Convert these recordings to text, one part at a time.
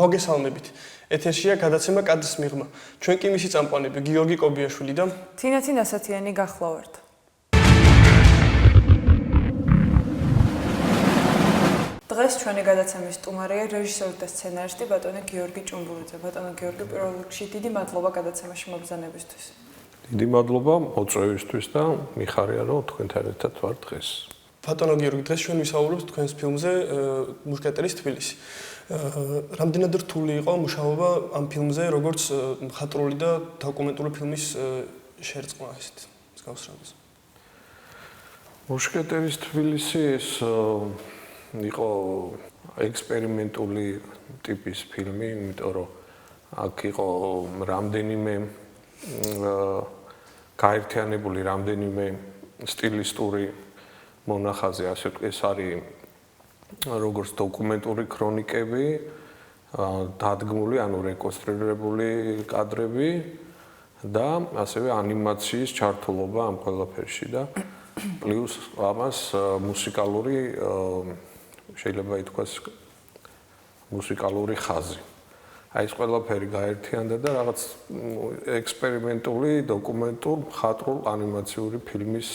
მოგესალმებით. ეთერშია გადაცემა კადრის მიღმა. ჩვენ კი მისი წამყვანები გიორგი კობიაშვილი და თინათინ ასათიანი გახლავართ. დღეს ჩვენი გადაცემის სტუმარია რეჟისორი და სცენარისტი ბატონი გიორგი ჭუმბურიძე. ბატონო გიორგი, პირველ რიგში დიდი მადლობა გადაცემაში მობრძანებისთვის. დიდი მადლობა მოწვევისთვის და მიხარია რომ თქვენთან ერთად ვარ დღეს. ბატონო გიორგი, დღეს ჩვენ ვისაუბრებთ თქვენს ფილმზე მუშკეტერის თბილისი. რამდენად რთული იყო მუშაობა ამ ფილმზე, როგორც მხატვრული და დოკუმენტური ფილმის შერწყმა ესეთ მსგავს რამის. მუშკეტერის თბილისი ეს იყო ექსპერიმენტული ტიპის ფილმი, იმიტომ რომ აქ იყო რამდენიმე გაერთიანებული რამდენიმე სტილისტური მონახაზი, ასე ვთქვი, ეს არის როგორც დოკუმენტური ქრონიკები, დადგმული, ანუ რეკონსტრუირებული კადრები და ასევე ანიმაციის ჩართულობა ამ ყველაფერში და პლუს ამას მუსიკალური შეიძლება ითქვას მუსიკალური ხაზი. აი ეს ყველაფერი გაერთიანდა და რაღაც ექსპერიმენტული დოკუმენტურ მხატვრულ ანიმაციური ფილმის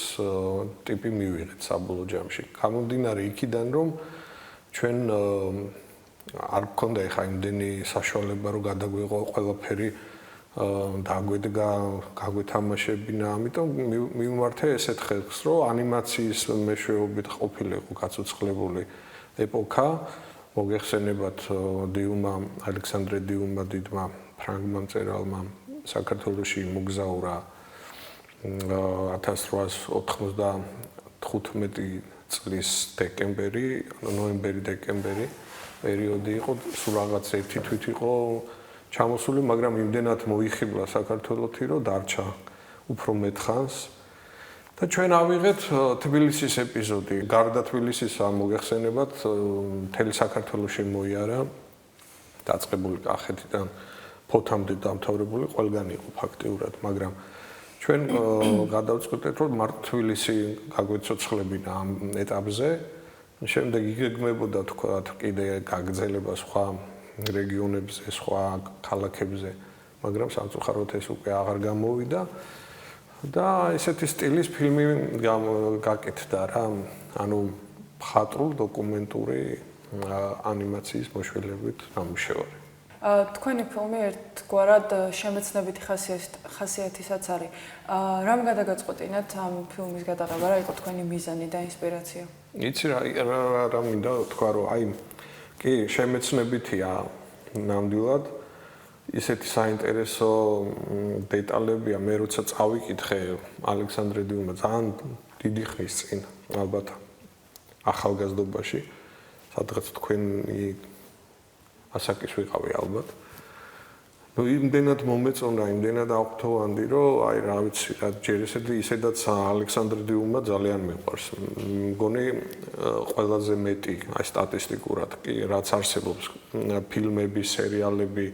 ტიპი მივიღეთ საბოლოო ჯამში. გამომდინარე იქიდან რომ ჩვენ არ გქონდა ეხა იმდენი საშუალება რომ გადაგვიღო ყველაფერი გაგვეთამაშებინა, ამიტომ მივმართე ესეთ ხელს, რომ ანიმაციის მეშვეობით ყოფილიყო გაცოცხლებული ეპოქა. მოგეხსენებათ დიუმა, ალექსანდრე დიუმა დიდმა ფრანგმა მწერალმა საქართველოში მოგზაურა 1895 წლის დეკემბერი, ნოემბერი-დეკემბერი პერიოდი იყო, სულ რაღაც ერთი თვით იყო ჩამოსული, მაგრამ იმდენად მოიხიბლა საქართველოში, რომ დარჩა უფრო მეტ ხანს. და ჩვენ ავიღეთ თბილისის ეპიზოდი. გარდა თბილისისა მოგეხსენებათ, მთელი საქართველოს შემოიარა, დაწყებული კახეთიდან ფოთამდე დამთავრებული ყველგან იყო ფაქტიურად, მაგრამ ჩვენ გადავწყვეტეთ, რომ მარტო თბილისი გაგვეცოცხლებინა ამ ეტაპზე. შემდეგ იგეგმებოდა თქვათ კიდე გაგრძელება სხვა რეგიონებზე, სხვა ქალაქებზე, მაგრამ სამწუხაროდ ეს უკვე აღარ გამოვიდა. და ესეთი სტილის ფილმი გაკეთდა რა, ანუ მხატვრულ დოკუმენტური ანიმაციის მოშველებით ნამუშევარი. თქვენი ფილმი ერთგვარად შემეცნებითი ხასიათისაც არის. რამ გადაგაწყვეტინათ ამ ფილმის გადაღება, რა იყო თქვენი მიზანი და ინსპირაცია? იცი რა მინდა თქვა, რომ აი კი შემეცნებითია ნამდვილად. ისეთი საინტერესო დეტალებია, მე როცა წავიკითხე ალექსანდრე დიუმა ძალიან დიდი ხნის წინ, ალბათ ახალგაზრდობაში, სადღაც თქვენი ასაკის ვიყავი ალბათ. ნუ იმდენად მომეწონა, იმდენად აღფრთოვანდი, რომ აი რა ვიცი, რა ჯერ ისედაც ალექსანდრე დიუმა ძალიან მიყვარს. მგონი ყველაზე მეტი აი სტატისტიკურად კი რაც არსებობს ფილმები, სერიალები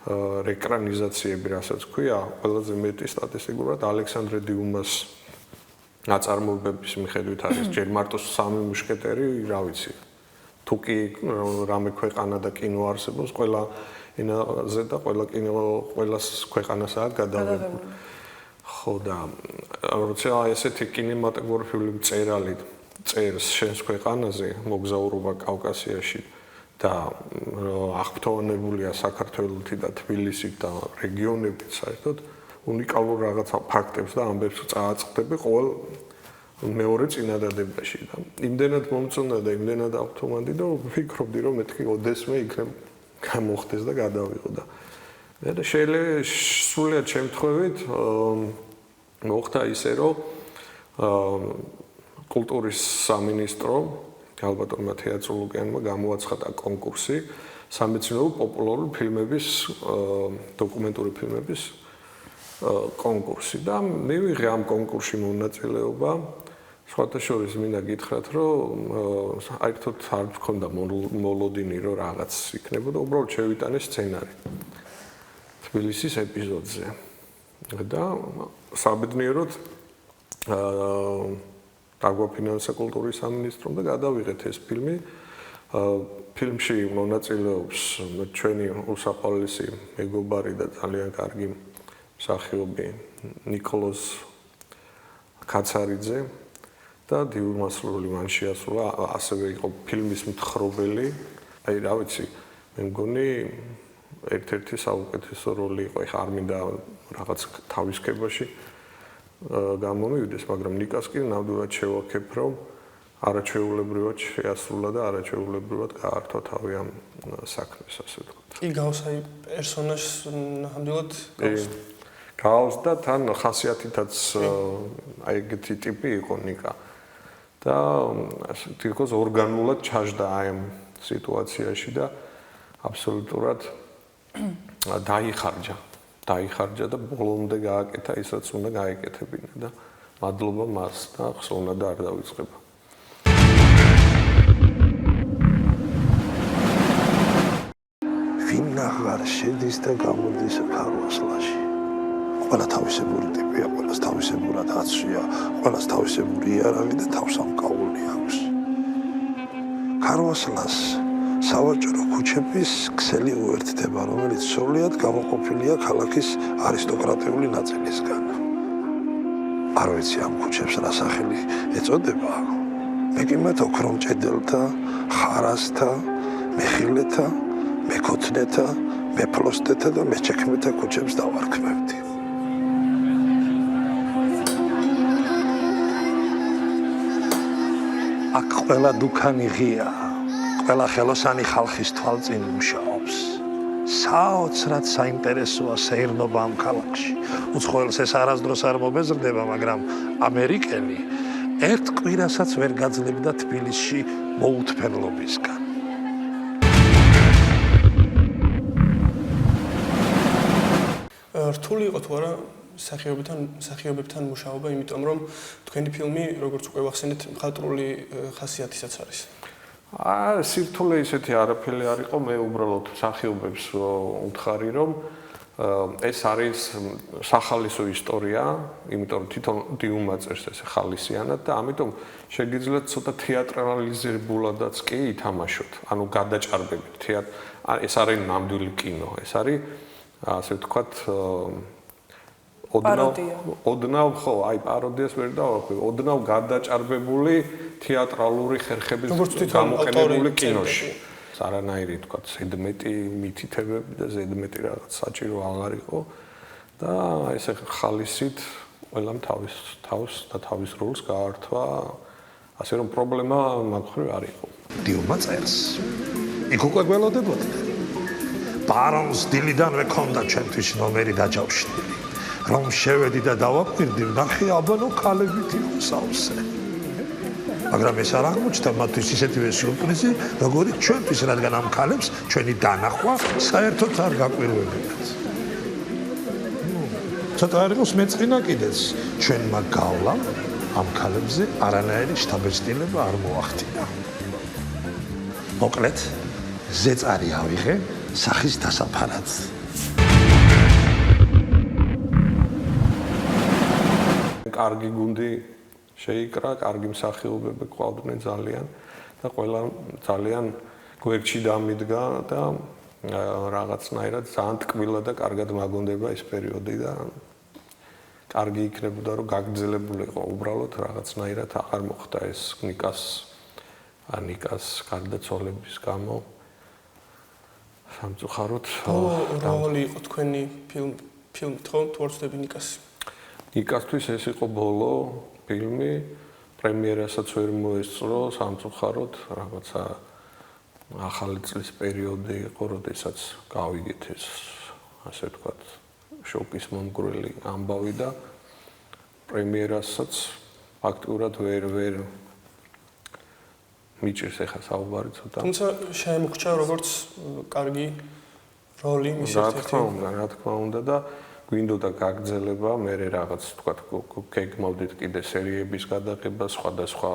რეკრანიზაციები, რასაც ქვია, ყველაზე მეტი სტატისტიკურად ალექსანდრე დიუმას ნაწარმოებების მიხედვით არის. ჯერ მარტო სამი მუშკეტერი, რა ვიცი. თუ კი რამე ქვეყანა და კინო არსებობს, ყველა ენაზე და ყველას ქვეყანასაა გადაღებული. ხო და როცა ესეთი კინემატოგრაფიული მწერალი წერს შენს ქვეყანაზე მოგზაურობა კავკასიაში და აღფრთოვანებულია საქართველოსი და თბილისით და რეგიონებით საერთოდ უნიკალურ რაღაცა ფაქტებს და ამბებს წააწყდები ყოველ მეორე წინადადებაში და იმდენად მომწონდა და იმდენად აღფრთოვანდი და ვფიქრობდი რომ მეთქი ოდესმე იქნებ გამოხდეს და გადავიღო და მე შეიძლება სულიად შემთხვევით მოხდა ისე რომ კულტურის სამინისტრო ალბათმა თეატრულ ოკეანმა გამოაცხადა კონკურსი სამეცნიერო პოპულარული ფილმების დოკუმენტური ფილმების კონკურსი და მივიღე ამ კონკურსში მონაწილეობა. სხვათა შორის მინდა გითხრათ, რომ საერთოდ არ მქონდა მოლოდინი, რომ რაღაც იქნებოდა, უბრალოდ შევიტანე სცენარი თბილისის ეპიზოდზე. და საბედნიეროდ დაგვაფინანსა კულტურის სამინისტრომ და გადავიღეთ ეს ფილმი. ფილმში მონაწილეობს ჩვენი უსაყვარლესი მეგობარი და ძალიან კარგი მსახიობი ნიკოლოზ კაცარიძე და დიულმასლული მან შეასრულა, ასევე იყო ფილმის მთხრობელი. აი რა ვიცი, მე მგონი ერთ-ერთი საუკეთესო როლი იყო, ეხა არ მინდა რაღაც თავისკებაში გამომივიდეს, მაგრამ ნიკას კი ნამდვილად შევაქებ, რომ არაჩვეულებრივად შეასრულა და არაჩვეულებრივად გაართვა თავი ამ საქმეს, ასე ვთქვათ. კი გავს აი პერსონაჟს ნამდვილად გავს და თან ხასიათითაც აი ეგეთი ტიპი იყო ნიკა. და თითქოს ორგანულად ჩაждდა აი ამ სიტუაციაში და აბსოლუტურად დაიხარჯა და ბოლომდე გააკეთა ის რაც უნდა გაეკეთებინა და მადლობა მას და ხსოვნა და არ დავიწყება. ვინ აღარ შედის და გამოდის ქარვასლაში. ყველა თავისებური ტიპია, ყველას თავისებურად აცვია, ყველას თავისებური იარაღი და თავსამკაული აქვს. ქარვასლას სავაჭრო ქუჩების ქსელი უერთდება, რომელიც სრულად გამოყოფილია ქალაქის არისტოკრატიული ნაწილისგან. არ ვიცი ამ ქუჩებს რა სახელი ეწოდება. მე კი მათ ოქრომჭედელთა, ხარასთა, მეხილეთა, მეკოთნეთა, მეფლოსტეთა და მეჩექმეთა ქუჩებს დავარქმევდი. აქ ყველა დუქანი ღიაა. ყველა ხელოსანი ხალხის თვალწინ მუშაობს. საოცრად საინტერესოა სეირნობა ამ ქალაქში. უცხოელს ეს არასდროს არ მობეზრდება, მაგრამ ამერიკელი ერთ კვირასაც ვერ გაძლებდა თბილისში მოუთფენლობისგან. რთული იყო თუ არა მსახიობებთან მუშაობა, იმიტომ რომ თქვენი ფილმი, როგორც უკვე ვახსენეთ, მხატვრული ხასიათისაც არის. სირთულე ისეთი არაფერი არ იყო, მე უბრალოდ მსახიობებს ვუთხარი, რომ ეს არის სახალისო ისტორია, იმიტომ რომ თვითონ დიუმა წერს ესე ხალისიანად და ამიტომ შეგიძლიათ ცოტა თეატრალიზებულადაც კი ითამაშოთ, ანუ გადაჭარბებით. ეს არის ნამდვილი კინო, ეს არის ასე ვთქვათ ოდნავ ხო, აი პაროდიას ვერ დავაქვი, ოდნავ გადაჭარბებული თეატრალური ხერხების გამოყენებული კინოში. არანაირი ვთქვათ, ზედმეტი მითითებები და ზედმეტი რაღაც საჭირო აღარ იყო და ესე ხალისით ყველამ თავს და თავის როლს გაართვა, ასე რომ პრობლემა მაგ მხრივ არ იყო. დიუმა წერს. იქ უკვე გველოდებოდი. ბარონს დილიდანვე ქონდა ჩვენთვის ნომერი დაჯავშნილი. რომ შევედი და დავაკვირდი, ნახე აბანო ქალებით იყო საოცე. მაგრამ ეს არ აღმოჩნდა მათთვის ისეთივე სიურპრიზი, როგორიც ჩვენთვის, რადგან ამ ქალებს ჩვენი დანახვა საერთოდ არ გაკვირვებინათ. ცოტა არ იყოს მეწყინა კიდეც, ჩვენმა გავლამ ამ ქალებზე არანაირი შთაბეჭდილება არ მოახდინა. მოკლედ, ზეწარი ავიღე სახის დასაფარად. კარგი გუნდი შეიკრა, კარგი მსახიობები ყავდნენ ძალიან და ყველა ძალიან გვერდში დამიდგა და რაღაცნაირად ძალიან ტკბილად და კარგად მაგონდება ეს პერიოდი და კარგი იქნებოდა რომ გაგრძელებულიყო უბრალოდ რაღაცნაირად აღარ მოხდა ეს ნიკას გარდაცვალების გამო სამწუხაროდ როლი იყო თქვენი ფილმი თუ არ ვცდები ნიკასი. ნიკასთვის ეს იყო ბოლო ფილმი, პრემიერასაც ვერ მოესწრო, სამწუხაროდ რაღაცა ახალი წლის პერიოდი იყო, როდესაც გავიგეთ ეს, ასე ვთქვათ, შოკის მომგვრელი ამბავი და პრემიერასაც ფაქტურად ვერ მიჭირს ახლა საუბარი ცოტა. თუმცა შემოგჭა როგორც კარგი როლი მის ერთ-ერთი. რა თქმა უნდა და გვინდოდა გაგრძელება, მე რაღაც თქვა გეგმავდით კიდე სერიების გადაღება, სხვადასხვა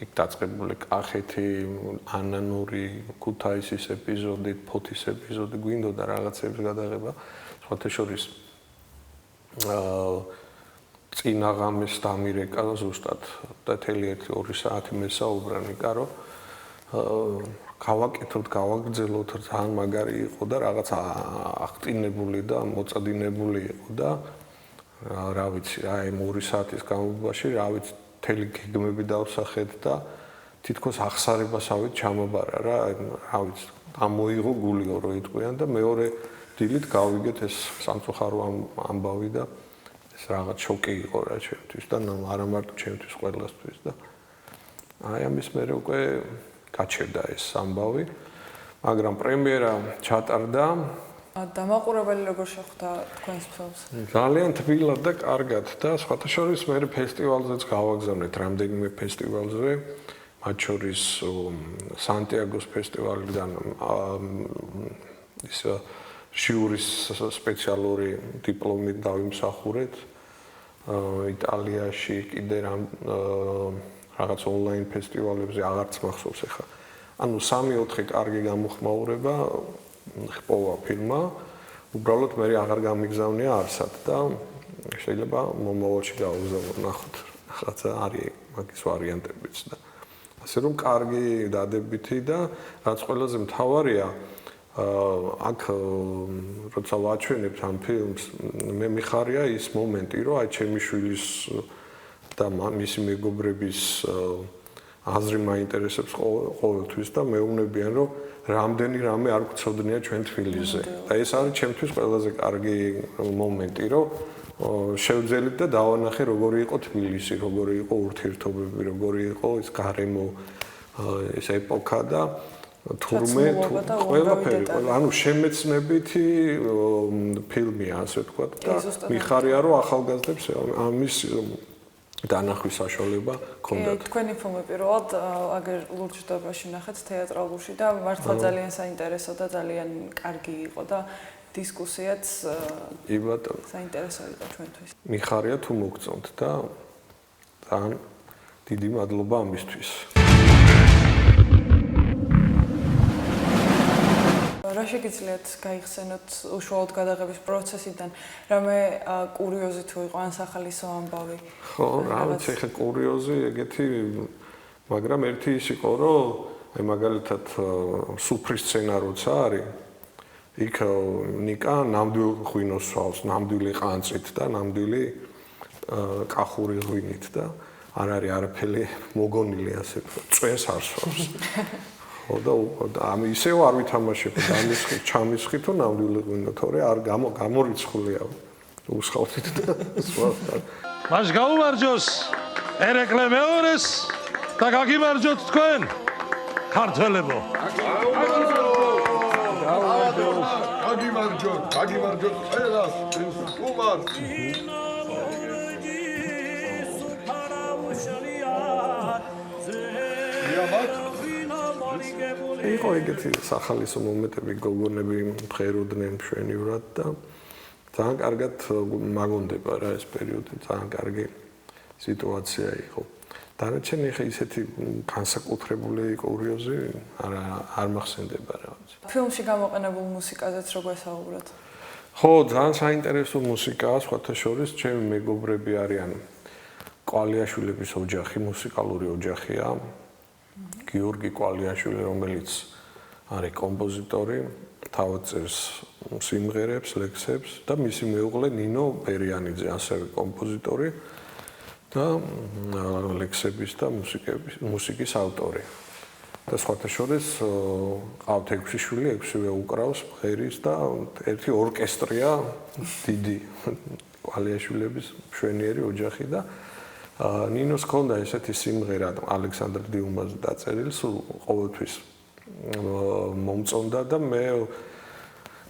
იქ დაწყებული კახეთი, ანანური, ქუთაისის ეპიზოდი, ფოთის ეპიზოდი, გვინდოდა რაღაცების გადაღება, სხვათა შორის წინაღამეს დამირეკა ზუსტად და 1-2 საათი მესაუბრა ნიკა, რომ გავაკეთოთ, გავაგრძელოთ, ძალიან მაგარი იყო და რაღაც აქტინებული და მოწადინებული იყო და რა ვიცი, აი 2 საათის განმავლობაში, რა ვიცი, მთელი გეგმები დავსახეთ და თითქოს ახსარებასავით ჩამაბარა რა ვიცი, ამოიღო გულიო რო იტყვიან და მეორე დილით გავიგეთ ეს სამწუხარო ამბავი და ეს რაღაც შოკი იყო რა ჩემთვის და არა მარტო ჩემთვის, ყველასთვის და აი ამის მერე უკვე გაჩერდა ეს ამბავი, მაგრამ პრემიერა ჩატარდა. დამაყურებელი როგორ შეხვდა თქვენს ფილმს? ძალიან თბილად და კარგად და სხვათა შორის მე ფესტივალზეც გავაგზავნეთ რამდენიმე ფესტივალზე, მათ შორის სანტიაგოს ფესტივალიდან ის ჟიურის სპეციალური დიპლომით დავიმსახურეთ. იტალიაში კიდე რაღაც ონლაინ ფესტივალებზე აღარც მახსოვს ახლა. ანუ 3-4 კარგი გამოხმაურება ხპოვა ფილმმა. უბრალოდ მე აღარ გამიგზავნია არსად და შეიძლება მომავალში გავუგზავნო ნახოთ. რაღაცა არის მაგის ვარიანტებიც და ასე რომ კარგი დადებითი და რაც ყველაზე მთავარია აქ როცა ვაჩვენებთ ამ ფილმს მე მიხარია ის მომენტი რომ აი ჩემი შვილის და მისი მეგობრების აზრი მაინტერესებს ყოველთვის და მეუბნებიან რომ რამდენი რამე არ გწოდნია ჩვენ თბილისზე და ეს არის ჩემთვის ყველაზე კარგი მომენტი რომ შევძელით და დავანახე როგორი იყო თბილისი, როგორი იყო ურთიერთობები, როგორი იყო ის გარემო, ეს ეპოქა და თურმე ყველაფერი, ანუ შემეცნებითი ფილმია, ასე ვთქვათ და მიხარია რომ ახალგაზრდებს ამის დანახვის საშუალება ჰქონდათ. თქვენი ფილმი პირველად აგერ ლურჯდობაში ნახეთ თეატრალურში და მართლა ძალიან საინტერესო და ძალიან კარგი იყო და დისკუსიაც საინტერესო იყო ჩვენთვის. მიხარია თუ მოგწონთ და ძალიან დიდი მადლობა ამისთვის. რა შეგიძლიათ გაიხსენოთ უშუალოდ გადაღების პროცესიდან? რამე კურიოზი თუ იყო ან სახალისო ამბავი? ხო, რა ვიცი, ხა კურიოზი ეგეთი, მაგრამ ერთი ის იყო, რომ აი მაგალითად სუფრის სცენა როცა არის, იქ ნიკა ნამდვილ ღვინოს სვავს, ნამდვილი ყანწით და ნამდვილი კახური ღვინით და არ არის არაფერი მოგონილი ასე წვენს არ სვავს. ხო და ამ ისევ არ ვითამაშებ და ამის ჩამისხი თუ ნამდვილი ღვინო, თორე არ გამორიცხულია უსხავთით და სხვა. მას გაუმარჯოს ერეკლე მეორეს და გაგიმარჯოთ თქვენ ქართველებო. გაგიმარჯოთ ყველას უმართ. იყო ეგეთი სახალისო მომენტები, გოგონები მღეროდნენ მშვენივრად და ძალიან კარგად მაგონდება რა ეს პერიოდი, ძალიან კარგი სიტუაცია იყო. დანარჩენი ხა ისეთი განსაკუთრებული კურიოზი არ მახსენდება რაღაც. ფილმში გამოყენებულ მუსიკაზეც როგორ საუბრობთ? ხო, ძალიან საინტერესო მუსიკაა, სხვათა შორის ჩემი მეგობრები არიან კვალიაშვილების ოჯახი, მუსიკალური ოჯახია. გიორგი კვალიაშვილი, რომელიც არის კომპოზიტორი, თავად წერს სიმღერებს, ლექსებს და მისი მეუღლე ნინო ბერიანიძე, ასევე კომპოზიტორი და ლექსების და მუსიკის ავტორი. და სხვათა შორის ყავთ 6 შვილი, 6-ვე უკრავს, მღერის და ერთი ორკესტრია დიდი კვალიაშვილების მშვენიერი ოჯახი და ნინოს ჰქონდა ესეთი სიმღერა ალექსანდრ დიუმაზე დაწერილი, სულ ყოველთვის მომწონდა და მე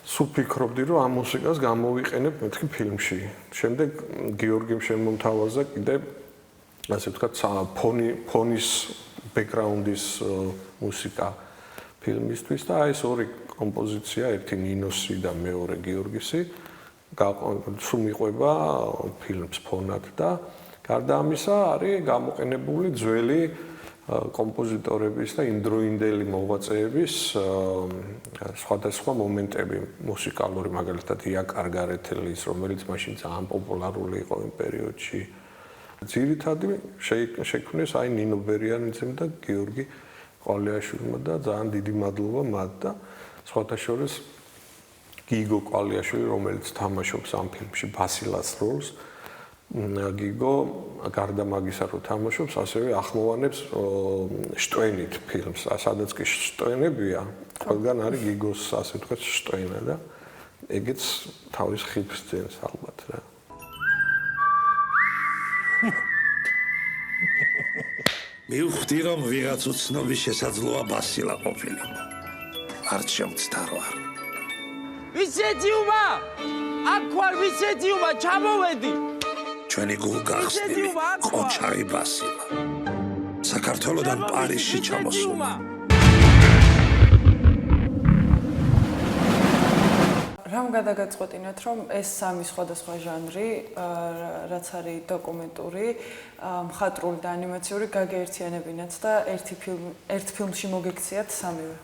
სულ ფიქრობდი, რომ ამ მუსიკას გამოვიყენებ მეთქი ფილმში. შემდეგ გიორგიმ შემომთავაზა კიდე ასე ვთქვათ ფონის ბექგრაუნდის მუსიკა ფილმისთვის და აი ეს ორი კომპოზიცია, ერთი ნინოსი და მეორე გიორგისი სულ მიყვება ფილმს ფონად და გარდა ამისა არის გამოყენებული ძველი კომპოზიტორების და იმდროინდელი მოღვაწეების სხვადასხვა მომენტები მუსიკალური, მაგალითად იაკარ გარეთელის, რომელიც მაშინ ძალიან პოპულარული იყო იმ პერიოდში. ძირითადად შექმნეს აი ნინო ბერიანიძემ და გიორგი ყვალიაშვილმა და ძალიან დიდი მადლობა მათ და სხვათა შორის გიგო ყვალიაშვილი, რომელიც თამაშობს ამ ფილმში ბასილას როლს. გიგო გარდა მაგისა რომ თამაშობს, ასევე ახმოვანებს შტვენით ფილმს, სადაც კი შტვენებია, ყველგან არის გიგოს ასე ვთქვათ შტვენა და ეგეც თავის ხიფს ძენს ალბათ რა. მივხვდი რომ ვიღაც უცნობი შესაძლოა ბასილა ყოფილიყო. არ შემცდარო. ვისედიუმა! აქ ვარ ვისედიუმა, ჩამოვედი. ჩვენი გულგახსნილი ყოჩარი ბასილა. საქართველოდან პარიზში ჩამოსულა. რამ გადაგაწყვეტინოთ, რომ ეს სამი სხვადასხვა ჟანრი, რაც არის დოკუმენტური, მხატვრული და ანიმაციური, გაგეერთიანებინათ და ერთ ფილმში მოგექციათ სამივე?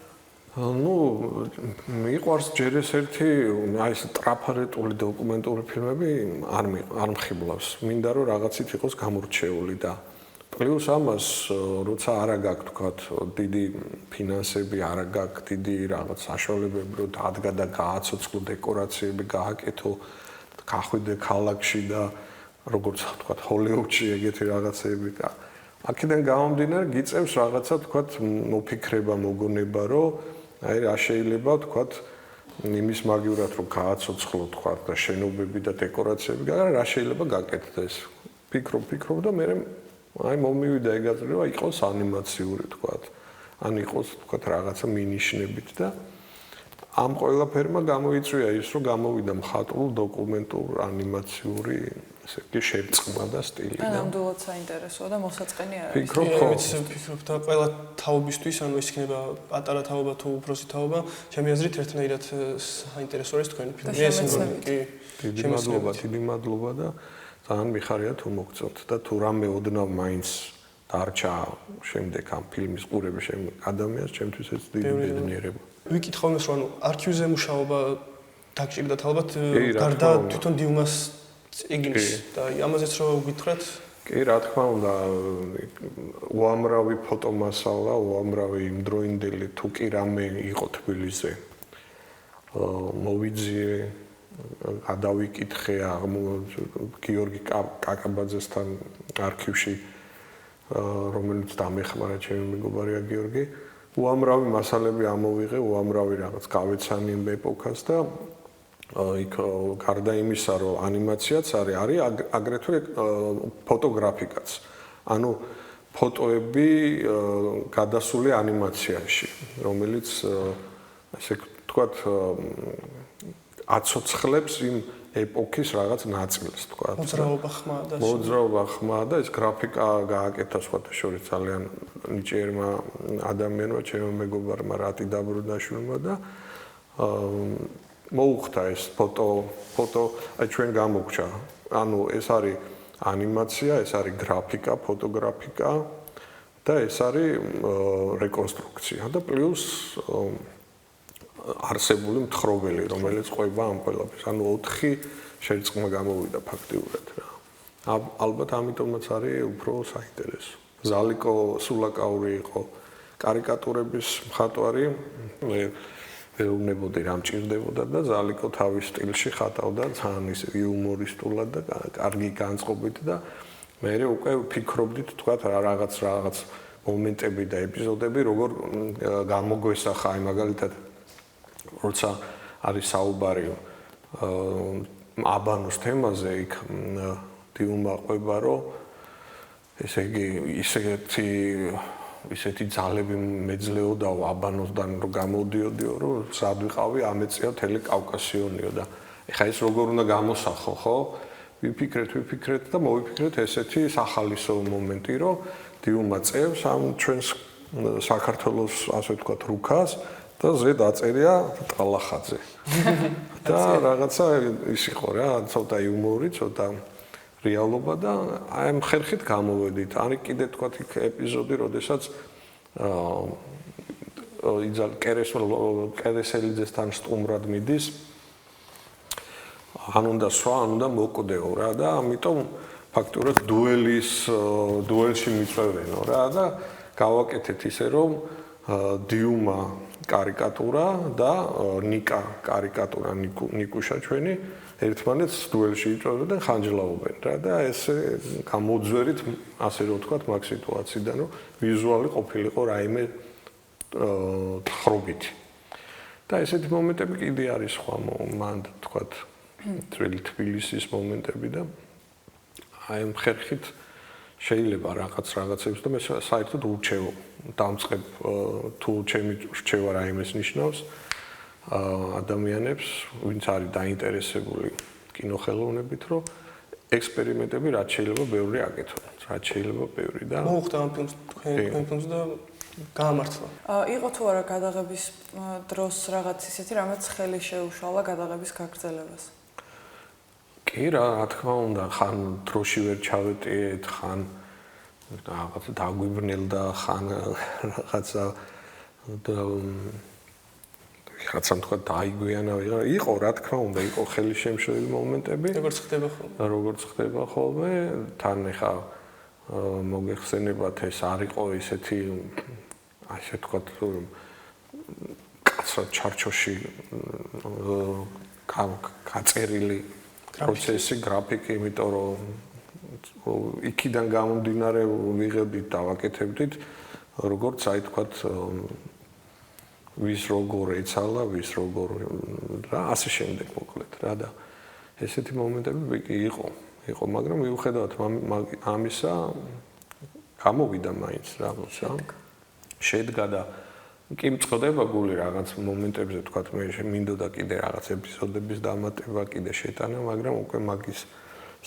ну, მიყვარს ჯერ ეს ერთი, აი ეს ტრაფარეტული დოკუმენტური ფილმები არ მხიბლავს. მინდა რომ რაღაცით იყოს გამორჩეული და პლუს ამას, როცა არა გაქვს თქვათ დიდი ფინანსები, არა გაქვს დიდი რაღაც საშუალებები, რომ დადგა და გააცოცხლო დეკორაციები, გააკეთო, გახვიდე ქალაქში და როგორც თქვათ ჰოლივუდში ეგეთი რაღაცები და აქედან გამომდინარე გიწევს რაღაცა თქვათ მოფიქრება, მოგონება, რომ აი რა შეიძლება თქვათ იმის მაგივრად რომ გააცოცხლო თქვათ და შენობები და დეკორაციები, რა შეიძლება გაკეთდეს. ფიქრობ და მე აი მომივიდა ეგ აზრება იყოს ანიმაციური თქვათ. ან იყოს თქვათ რაღაცა მინიშნებით და ამ ყველაფერმა გამოიწვია ის რომ გამოვიდა მხატვრულ დოკუმენტურ ანიმაციური ესე იგი შერწყმა და სტილი და ნამდვილად საინტერესოა და მოსაწყენი არის. ფიქრობ და ყველა თაობისთვის, ანუ ის იქნება პატარა თაობა თუ უფროსი თაობა, ჩემი აზრით ერთნაირად საინტერესო არის თქვენი ფილმი. ეს კი დიდი მადლობა და ძალიან მიხარია თუ მოგწონთ და თუ რამე ოდნავ მაინც დარჩა შემდეგ ამ ფილმის ყურების ადამიანს, ჩემთვის ეს დიდი ბედნიერება. ვიკითხავ იმას, რომ ანუ არქივზე მუშაობა დაგჭირდათ ალბათ გარდა თვითონ დიუმას ეგინის და ამაზეც რომ გითხრათ? კი, რა თქმა უნდა, უამრავი ფოტომასალა, უამრავი იმდროინდელი თუ კი რამე იყო თბილისზე. მოვიძიე, გადავიკითხე გიორგი კაკაბაძესთან არქივში, რომელიც დამეხმარა ჩემი მეგობარია გიორგი. უამრავი მასალები ამოვიღე, უამრავი რაღაც გავეცანი იმ ეპოქას და იქ გარდა იმისა, რომ ანიმაციაც არის აგრეთვე ფოტოგრაფიკაც. ანუ ფოტოები გადასული ანიმაციაში, რომელიც ასე ვთქვათ აცოცხლებს იმ ეპოქის რაღაც ნაწილს, ვთქვათ. მოძრაობა ხმა და ეს გრაფიკა გააკეთა სხვათა შორის ძალიან ნიჭიერმა ადამიანმა, ჩემო მეგობარმა რატი დაბრუნდაშვილმა და მოუხდა ეს ფოტო აი ჩვენ გამოგჩა. ანუ ეს არის ანიმაცია, ეს არის გრაფიკა, ფოტოგრაფიკა და ეს არის რეკონსტრუქცია და პლუს არსებული მთხრობელი, რომელიც ყვება ამ ყველაფერს. ანუ 4 შერწყმა გამოვიდა ფაქტიურად რა. ალბათ ამიტომაც არის უფრო საინტერესო. ზალიკო სულაკაური იყო კარიკატურების მხატვარი. მე ვეუბნებოდი რა მჭირდებოდა და ზალიკო თავის სტილში ხატავდა ძალიან ისე იუმორისტულად და კარგი განწყობით და მე უკვე ვფიქრობდით თქვა რაღაც მომენტები და ეპიზოდები როგორ გამოგვესახა აი მაგალითად როცა არის საუბარი აბანოს თემაზე იქ დიუმა ყვება რომ ესე იგი ისეთი ძალები მეძლეოდა აბანოსდან რომ გამოდიოდიო რომ სად ვიყავი ამეწია მთელი კავკასიონიო და ეხა ეს როგორ უნდა გამოსახო ხო ვიფიქრეთ და მოვიფიქრეთ ესეთი სახალისო მომენტი რომ დიუმა წევს ამ ჩვენს საქართველოს ასე ვთქვათ რუქას და ზე დაწერია ტალახაძე და რაღაცა ის იყო რა ცოტა იუმორი ცოტა რეალობა და აი ამ ხერხით გამოვედით. არის კიდე თქვა იქ ეპიზოდი, როდესაც იძალ კერესელიძესთან სტუმრად მიდის. ან უნდა სვა, ან უნდა მოკვდეო რა და ამიტომ ფაქტურად დუელში მიწვევენო რა და გავაკეთეთ ისე რომ დიუმა კარიკატურა და ნიკა კარიკატურა ნიკუშა ჩვენი ერთმანეთს დუელში იწვევდნენ ხანჯლაობენ რა და ესე გამოძვერით ასე რომ ვთქვათ მაგ სიტუაციიდან რომ ვიზუალი ყოფილიყო რაიმე ხრობითი და ესეთი მომენტები კიდე არის სხვა მან ვთქვათ ძველი თბილისის მომენტები და აი ამ ხერხით შეიძლება რაღაცებს და მე საერთოდ ურჩევ დამწყებ თუ ჩემი რჩევა რაიმეს ნიშნავს ადამიანებს ვინც არის დაინტერესებული კინოხელოვნებით რომ ექსპერიმენტები რაც შეიძლება ბევრი აკეთონ რაც შეიძლება ბევრი და მოუხდა ამ ფილმს თქვენ ფილმს და გაამართლა იყო თუ არა გადაღების დროს რაღაც ისეთი რამაც ხელი შეუშალა გადაღების გაგრძელებას კი რა თქმა უნდა ხან დროში ვერ ჩავეტიეთ ხან რაღაცა დაგვიბრნელდა ხან რაღაცა თქვა დაიგვიანა იყო რა თქმა უნდა იყო ხელი შემშლელი მომენტები როგორც ხდება ხოლმე თან ეხა მოგეხსენებათ ეს არ იყო ისეთი ასე თქვა კაცრად ჩარჩოში გაწერილი პროცესი გრაფიკი იმიტომ რომ იქიდან გამომდინარე ვიღებდით და ვაკეთებდით როგორც აი თქვა ვის როგორ ეცალა ვის როგორ რა ასე შემდეგ მოკლედ რა და ესეთი მომენტები იყო მაგრამ მიუხედავად ამისა გამოვიდა მაინც რა შედგა და კი მწყდება გული რაღაც მომენტებზე თქვა მე მინდოდა კიდე რაღაც ეპიზოდების დამატება კიდე შეტანა მაგრამ უკვე მაგის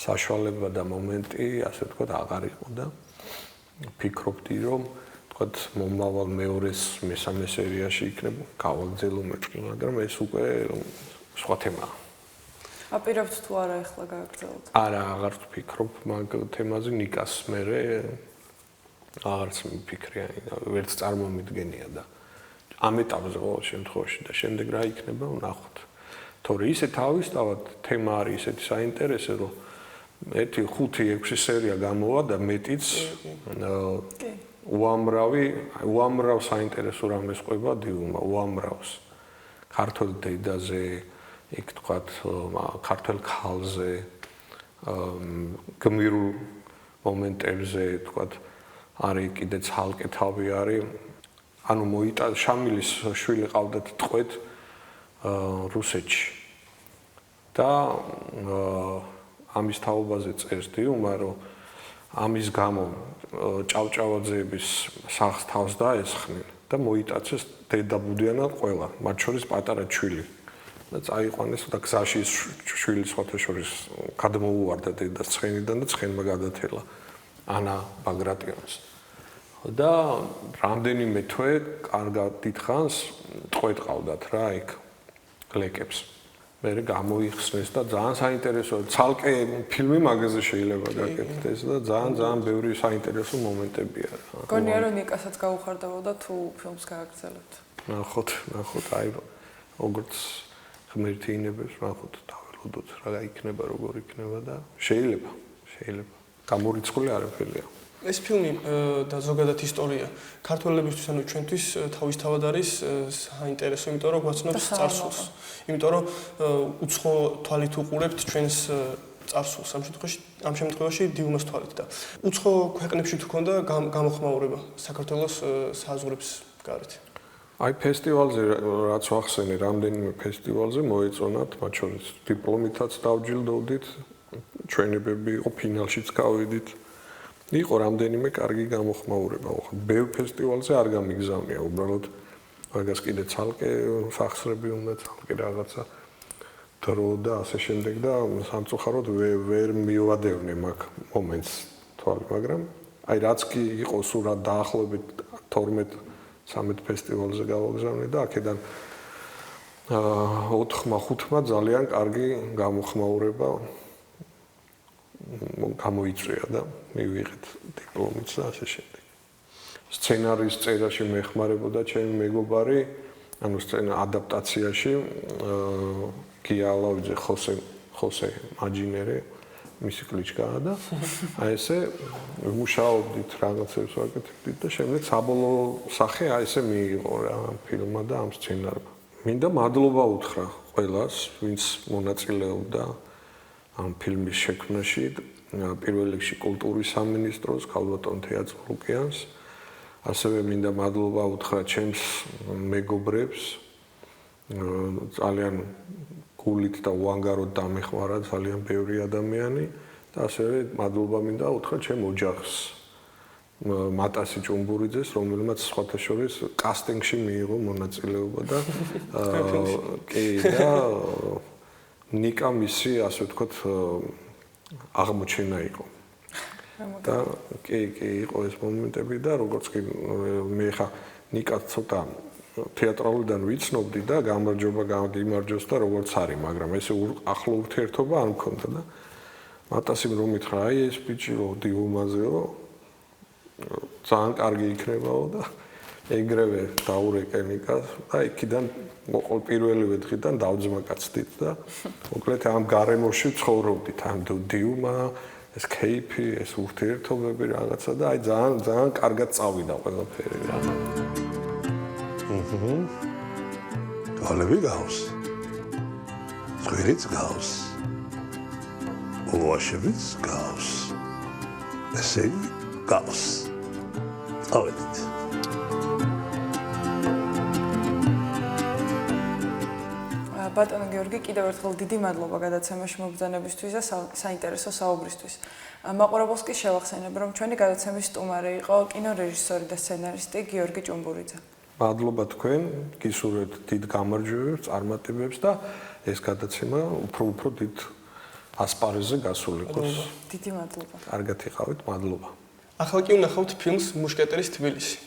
საშუალება და მომენტი ასე თქვა აღარ იყო და ფიქრობდი რომ თქვა მომავალ მეორეს მესამე სერიაში იქნება გავაგრძელო მეთქი მაგრამ ეს უკვე სხვა თემაა აპირებთ თუ არა ახლა გააგრძელოთ არა აღარ ვფიქრობ მაგ თემაზე ნიკას მერე აღარც მიფიქრია ვერც წარმომიდგენია და ამ ეტაპზე ყოველ შემთხვევაში და შემდეგ რა იქნება ვნახოთ თორე ისე თავისთავად თემა არის ისეთი საინტერესო რომ 1-5-6 სერია გამოვა და მეტიც უამრავ საინტერესო რამეს ყვება დიუმა უამრავს ქართულ დედაზე იქ თქვათ ქართულ ქალზე გმირულ მომენტებზე თქვათ არის კიდე ცალკე თავი არის ანუ შამილის შვილი ყავდათ ტყვედ რუსეთში და ამის თაობაზე წერს დიუმა რომ ამის გამო ჭავჭავაძეების სახს თავს დაესხნენ და მოიტაცეს დედაბუდიანად ყველა მათ შორის პატარა ჩვილი და წაიყვანეს და გზაში შვილი სხვათა შორის გადმოუვარდა დედას ცხენიდან და ცხენმა გადათელა ანა ბაგრატიონს და რამდენიმე თვე კარგად დიდხანს ტყვედ ყავდათ რა იქ ლეკებს მე გამოიხსნეს და ძალიან საინტერესოა ცალკე ფილმი მაგაზე შეიძლება გაკეთდეს და ძალიან ბევრი საინტერესო მომენტებია რა გონია რომ ნიკასაც გაუხარდებოდა თუ ფილმს გააგრძელებთ ნახოთ აი როგორც ღმერთი ინებებს ნახოთ დაველოდოთ რა იქნება როგორ იქნება და შეიძლება გამორიცხული არაფერია ეს ფილმი და ზოგადად ისტორია ქართველებისთვის ანუ ჩვენთვის თავისთავად არის საინტერესო, იმიტომ რომ გვაცნობს წარსულს. იმიტომ რომ უცხო თვალით უყურებთ ჩვენს წარსულს. ამ შემთხვევაში დიუმას თვალით და უცხო ქვეყნებში თუ ქონდა გამოხმაურება საქართველოს საზღვრებს გარეთ. აი ფესტივალზე რაც ვახსენე, რამდენიმე ფესტივალზე მოეწონათ, მათ შორის დიპლომითაც დავჯილდოვდით, ჩვენებები იყო ფინალშიც გავედით. იყო რამდენიმე კარგი გამოხმაურება. ბევრ ფესტივალზე არ გამიგზავნია, უბრალოდ მაგას კიდე ცალკე სახსრები უნდა ცალკე რაღაცა დრო და ასე შემდეგ და სამწუხაროდ ვერ მივადევნე მაგ მომენტს თვალი, მაგრამ აი რაც კი იყო სულ დაახლოებით 12-13 ფესტივალზე გავაგზავნე და აქედან 4-5 ძალიან კარგი გამოხმაურება გამოიწვია და მივიღეთ დიპლომიც და ასე შემდეგ. სცენარის წერაში მეხმარებოდა ჩემი მეგობარი, ანუ სცენა ადაპტაციაში გია ალავიძე, ხოსე მაჯინერე, მისი კლიჩკაა და აი ესე მუშაობდით რაღაცებს ვაკეთებდით და შემდეგ საბოლოო სახე აი ესე მიიღო რა ამ ფილმმა და ამ სცენარმა. მინდა მადლობა უთხრა ყველას, ვინც მონაწილეობდა ამ ფილმის შექმნაში, პირველ რიგში კულტურის სამინისტროს, ქალბატონ თეატრ ლუკიანს, ასევე მინდა მადლობა უთხრა ჩემს მეგობრებს, ძალიან გულით და უანგაროდ დამეხმარა ძალიან ბევრი ადამიანი და ასევე მადლობა მინდა უთხრა ჩემ ოჯახს, მატასი ჭუმბურიძეს, რომელმაც სხვათა შორის კასტინგში მიიღო მონაწილეობა და კი და ნიკა მისი, ასე ვთქვათ, აღმოჩენა იყო. და კი იყო ეს მომენტები და როგორც კი მე ხა ნიკა ცოტა თეატრალურიდან ვიცნობდი და გამარჯობა გამარჯოს და როგორც არის, მაგრამ ესე ახლო ურთიერთობა არ მქონდა და მატასიმ რომ მითხრა, აი ეს ბიჭიო დიუმაზეო ძალიან კარგი იქნებაო და ეგრევე დაურეკე ნიკას და იქიდან მოყოლ პირველივე დღიდან დავძმაკაცდით და მოკლედ ამ გარემოში ცხოვრობდით, ამ დიუმა, ეს кейფი, ეს ურთიერთობები რაღაცა და აი ძალიან კარგად წავიდა ყველაფერი რა. გალები გავს. ზღირიც გავს. ულვაშებიც გავს. ესე გავს. წავედით. ბატონო გიორგი, კიდევ ერთხელ დიდი მადლობა გადაცემაში მობრძანებისთვის და საინტერესო საუბრისთვის. მაყურებელს კი შევახსენებ, რომ ჩვენი გადაცემის სტუმარი იყო კინორეჟისორი და სცენარისტი გიორგი ჭუმბურიძე. მადლობა თქვენ, გისურვებთ დიდ გამარჯვებებს, წარმატებებს და ეს გადაცემა უფრო დიდ ასპარეზზე გასულიყოს. დიდი მადლობა. კარგად იყავით, მადლობა. ახლა კი ვნახავთ ფილმს მუშკეტერის თბილისი.